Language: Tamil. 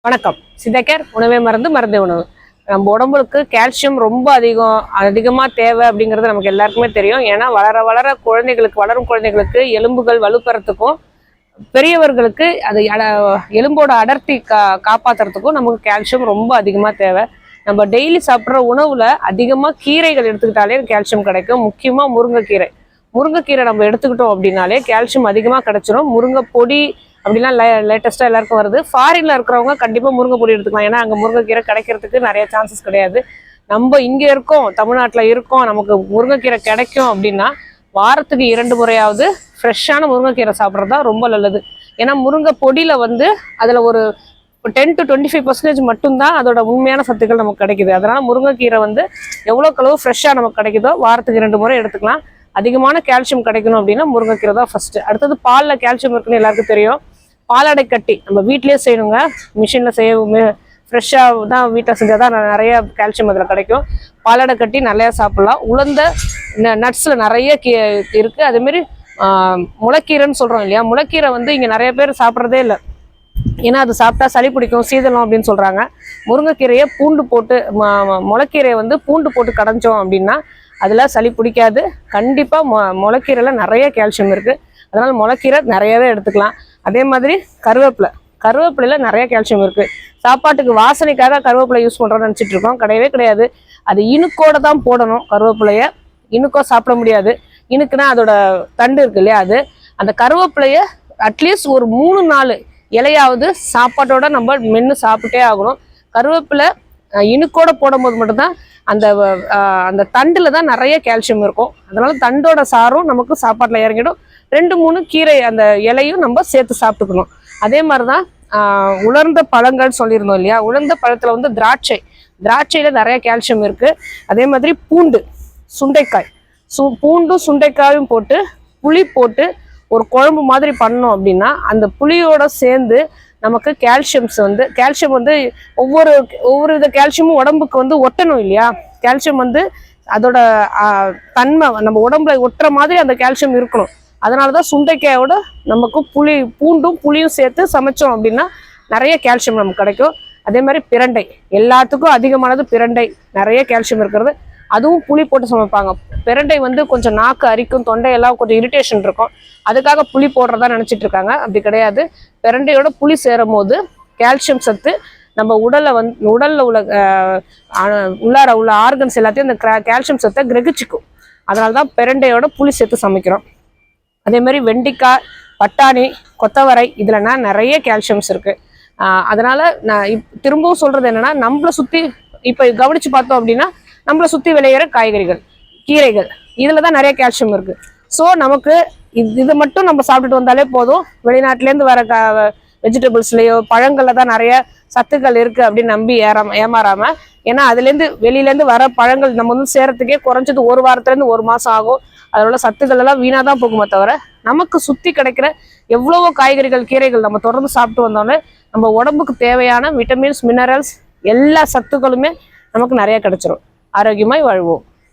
வணக்கம். சித்தக்கேர் உணவே மருந்து மருந்தே உணவு. நம்ம உடம்புக்கு கால்சியம் ரொம்ப அதிகமா தேவை அப்படிங்கிறது நமக்கு எல்லாருக்குமே தெரியும். ஏன்னா வளர வளரும் குழந்தைகளுக்கு எலும்புகள் வலுப்பெறத்துக்கும் பெரியவர்களுக்கு அது எலும்போட அடர்த்தி காப்பாத்துறதுக்கும் நமக்கு கால்சியம் ரொம்ப அதிகமா தேவை. நம்ம டெய்லி சாப்பிட்ற உணவுல அதிகமா கீரைகள் எடுத்துக்கிட்டாலே கால்சியம் கிடைக்கும். முக்கியமா முருங்கைக்கீரை நம்ம எடுத்துக்கிட்டோம் அப்படின்னாலே கால்சியம் அதிகமா கிடைச்சிடும். முருங்கை பொடி அப்படிலாம் லேட்டஸ்ட்டாக எல்லாருக்கும் வருது. ஃபாரின்ல இருக்கிறவங்க கண்டிப்பாக முருங்கை பொடி எடுத்துக்கலாம். ஏன்னா அங்கே முருங்கைக்கீரை கிடைக்கிறதுக்கு நிறைய சான்சஸ் கிடையாது. நம்ம இங்கே இருக்கோம், தமிழ்நாட்டில் இருக்கோம், நமக்கு முருங்கைக்கீரை கிடைக்கும் அப்படின்னா வாரத்துக்கு 2 முறையாவது ஃப்ரெஷ்ஷான முருங்கைக்கீரை சாப்பிட்றது தான் ரொம்ப நல்லது. ஏன்னா முருங்கை பொடியில் அதில் ஒரு 10 to 25% மட்டும்தான் அதோட உண்மையான சத்துக்கள் நமக்கு கிடைக்குது. அதனால முருங்கைக்கீரை எவ்வளோக்களவு ஃப்ரெஷ்ஷாக நமக்கு கிடைக்குதோ வாரத்துக்கு 2 முறை எடுத்துக்கலாம். அதிகமான கால்சியம் கிடைக்கணும் அப்படின்னா முருங்கைக்கீரை தான் ஃபர்ஸ்ட். அடுத்தது பாலில் கால்சியம் இருக்குன்னு எல்லாருக்கும் தெரியும். பாலாடை கட்டி நம்ம வீட்லேயே செய்யணுங்க, மிஷினில் செய்ய ஃப்ரெஷ்ஷாக தான் வீட்டில் செஞ்சால் தான் நிறைய கால்சியம் அதில் கிடைக்கும். பாலாடை கட்டி நிறையா சாப்பிட்லாம். உலர்ந்த நட்ஸில் நிறைய இருக்குது. அதேமாரி முளைக்கீரைன்னு சொல்கிறோம் இல்லையா, முளைக்கீரை இங்கே நிறைய பேர் சாப்பிட்றதே இல்லை. ஏன்னா அது சாப்பிட்டா சளி பிடிக்கும், சீதளம் அப்படின்னு சொல்கிறாங்க. முருங்கைக்கீரையை பூண்டு போட்டு முளைக்கீரையை பூண்டு போட்டு கடைஞ்சோம் அப்படின்னா அதில் சளி பிடிக்காது. கண்டிப்பாக முளைக்கீரையில் நிறைய கால்சியம் இருக்குது. அதனால் முளைக்கீரை நிறையவே எடுத்துக்கலாம். அதே மாதிரி கருவேப்பிலையில் நிறைய கால்சியம் இருக்குது. சாப்பாட்டுக்கு வாசனைக்காக கருவேப்பிலை யூஸ் பண்ணுறோன்னு நினச்சிட்டு இருக்கோம். கிடையவே கிடையாது. அது இனுக்கோட தான் போடணும். கருவேப்பிலையை இனுக்கோ சாப்பிட முடியாது. இனுக்குன்னா அதோட தண்டு இருக்கு இல்லையா, அந்த கருவேப்பிலையை அட்லீஸ்ட் ஒரு 3-4 இலையாவது சாப்பாட்டோட நம்ம மென்று சாப்பிட்டே ஆகணும். கருவேப்பிலை இனுக்கோட போடும்போது மட்டும்தான் அந்த தண்டில் தான் நிறைய கால்சியம் இருக்கும். அதனால தண்டோட சாரும் நமக்கு சாப்பாட்டில் இறங்கிடும். 2-3 கீரை அந்த இலையும் நம்ம சேர்த்து சாப்பிட்டுக்கணும். அதே மாதிரி தான் உலர்ந்த பழங்கள் சொல்லியிருந்தோம் இல்லையா, உலர்ந்த பழத்தில் திராட்சையில் நிறைய கால்சியம் இருக்குது. அதே மாதிரி சுண்டைக்காய் பூண்டும் சுண்டைக்காயும் போட்டு புளி போட்டு ஒரு குழம்பு மாதிரி பண்ணோம் அப்படின்னா அந்த புளியோட சேர்ந்து நமக்கு கால்சியம் ஒவ்வொரு வித கால்சியமும் உடம்புக்கு ஒட்டணும் இல்லையா. கால்சியம் அதோட தன்மை நம்ம உடம்புல ஒட்டுற மாதிரி அந்த கால்சியம் இருக்கணும். அதனாலதான் சுண்டைக்காயோட நமக்கு பூண்டும் புளியும் சேர்த்து சமைச்சோம் அப்படின்னா நிறைய கால்சியம் நமக்கு கிடைக்கும். அதே மாதிரி பிரண்டை, எல்லாத்துக்கும் அதிகமானது பிரண்டை, நிறைய கால்சியம் இருக்கிறது. அதுவும் புளி போட்டு சமைப்பாங்க. பிரண்டை கொஞ்சம் நாக்கு அரிக்கும், தொண்டையெல்லாம் கொஞ்சம் இரிட்டேஷன் இருக்கும், அதுக்காக புளி போடுறதா நினைச்சிட்டு இருக்காங்க. அப்படி கிடையாது. பிரண்டையோட புளி சேரும் போது கால்சியம் சத்து நம்ம உடல்ல உள்ளார உள்ள ஆர்கன்ஸ் எல்லாத்தையும் அந்த கால்சியம் சத்தை கிரகிச்சிக்கும். அதனாலதான் பிரண்டையோட புளி சேர்த்து சமைக்கிறோம். அதே மாதிரி வெண்டைக்காய், பட்டாணி, கொத்தவரை இதுலனா நிறைய கால்சியம்ஸ் இருக்கு. அதனால நான் திரும்பவும் சொல்றது என்னன்னா, நம்மளை சுத்தி இப்ப கவனிச்சு பார்த்தோம் அப்படின்னா நம்மளை சுத்தி விளையிற காய்கறிகள், கீரைகள் இதுலதான் நிறைய கால்சியம் இருக்கு. ஸோ நமக்கு இது மட்டும் நம்ம சாப்பிட்டுட்டு வந்தாலே போதும். வெளிநாட்டிலேருந்து வர வெஜிடபிள்ஸ்லயோ பழங்கள்ல தான் நிறைய சத்துக்கள் இருக்கு அப்படின்னு நம்பி ஏமாறாம. ஏன்னா வெளியிலேருந்து வர பழங்கள் நம்ம சேரத்துக்கே குறைஞ்சது 1 வாரத்துலேருந்து 1 மாசம் ஆகும். அதோட சத்துக்கள் எல்லாம் வீணாதான் போகுமே தவிர நமக்கு சுத்தி கிடைக்கிற எவ்வளவோ காய்கறிகள், கீரைகள் நம்ம தொடர்ந்து சாப்பிட்டு வந்தோம்னா நம்ம உடம்புக்கு தேவையான விட்டமின்ஸ், மினரல்ஸ் எல்லா சத்துக்களுமே நமக்கு நிறைய கிடைச்சிரும். ஆரோக்கியமாய் வாழ்வோம்.